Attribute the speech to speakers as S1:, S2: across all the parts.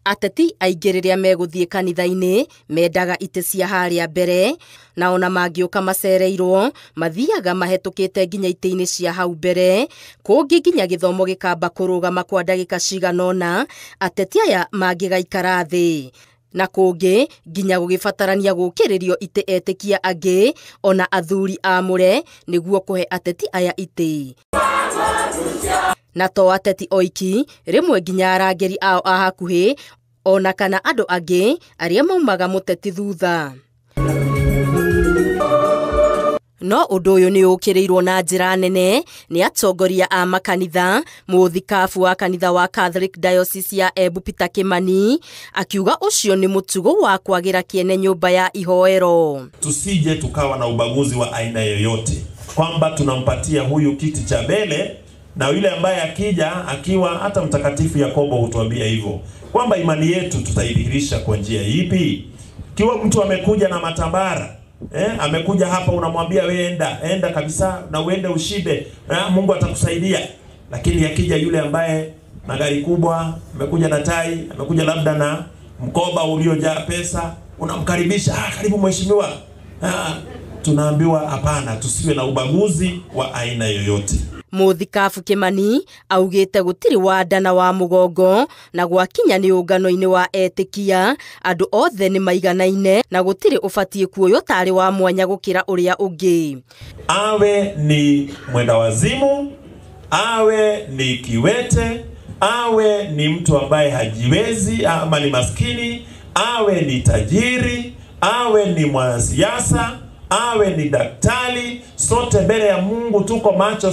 S1: Ateti aingĩ rĩrĩa megũthiĩ kanitha-inĩ mendaga itĩ cia harĩa mbere, na ona mangĩũka macereirwo mathiaga mahetũkĩte nginya itĩ-inĩ cia hau mbere, kũngĩ nginya gĩthomo gĩkamba kũrũgama kwa ndagĩka cigana ũna ateti aya mangĩgaikara thĩ, na kũngĩ nginya gũgĩbatarania gũkĩrĩrio itĩ etĩkia angĩ ona athuri amũre nĩguo kũhe ateti aya itĩ. Na to ateti oiki, rĩmwe nginya arangĩri ao a hakuhĩ ona kana andũ angĩ arĩa maumaga mũteti thutha. No ũndũ ũyũ nĩ ũkĩrĩirwo na njĩra nene nĩ atongoria a makanitha. Mũthikabu wa kanitha wa Catholic Diocese ya Embu Peter Kimani akiuga ũcio nĩ mũtugo wa kwagĩra kĩene nyũmba ya ihoero.
S2: Tusije tukawa na ubaguzi wa aina yoyote, kwamba tunampatia huyu kiti cha mbele na yule ambaye akija akiwa hata Mtakatifu Yakobo hutuambia hivyo, kwamba imani yetu tutaidhihirisha kwa njia ipi? Kiwa mtu amekuja na matambara, amekuja hapa unamwambia wewe enda kabisa na uende ushibe, Mungu atakusaidia. Lakini akija yule ambaye na gari kubwa, amekuja na tai, amekuja labda na mkoba uliojaa pesa, unamkaribisha, karibu mheshimiwa. Tunaambiwa hapana, tusiwe na ubaguzi wa aina yoyote.
S1: Mũthikabu Kimani augĩte gũtirĩ wanda na wa mũgongo, na gwakinya nĩ ũngano-inĩ wa etĩkia andũ othe nĩ maiganaine na gũtirĩ ũbatiĩ kuoyo tarĩ wa mwanya gũkĩra ũrĩa ũngĩ.
S2: Awe ni mwenda wazimu, awe ni kiwete, awe ni mtu ambaye hajiwezi ama ni maskini, awe ni tajiri, awe ni mwanasiasa, awe ni daktari, sote mbele ya Mungu tuko macho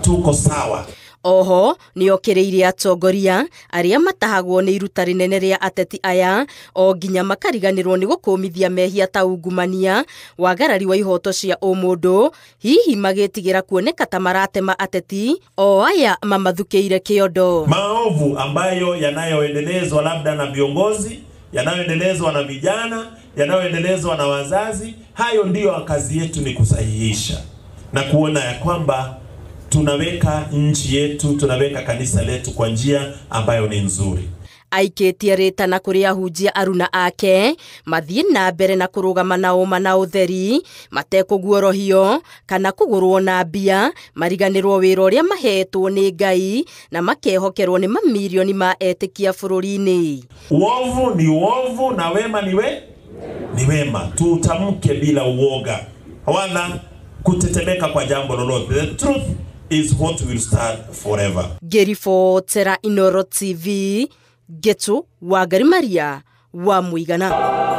S2: tuko sawa.
S1: Oho nĩ okĩrĩire atongoria arĩa matahagwo nĩ iruta rĩnene rĩa ateti aya o nginya makariganĩrwo nĩ gũkũmithia mehia ta ungumania, wagarari wa ihoto cia ũmũndũ, hihi magĩtigĩra kuoneka ta maratema ateti o aya mamathukĩire kĩondo.
S2: Maovu ambayo yanayoendelezwa labda na viongozi, yanayoendelezwa na vijana, yanayoendelezwa na wazazi, hayo ndiyo kazi yetu, ni kusahihisha na kuona ya kwamba tunaweka nchi yetu, tunaweka kanisa letu kwa njia ambayo ni nzuri.
S1: Aikĩtie rĩtana kũrĩ ahunjia aruna ake mathiĩ na mbere na kũrũgama na ũma na ũtheri, matekũguorohio kana kũgũrwo na mbia, mariganĩrwo wĩra ũrĩa mahetwo nĩ Ngai na makehokerwo nĩ mamirioni ma etĩkia bũrũri-inĩ.
S2: Uovu ni uovu na wema ni wema. Tutamke bila uoga wala kutetemeka kwa jambo lolote. The truth is what will stand forever.
S1: Gerifotera Inooro TV, Getu wa Garimaria wa Muigana.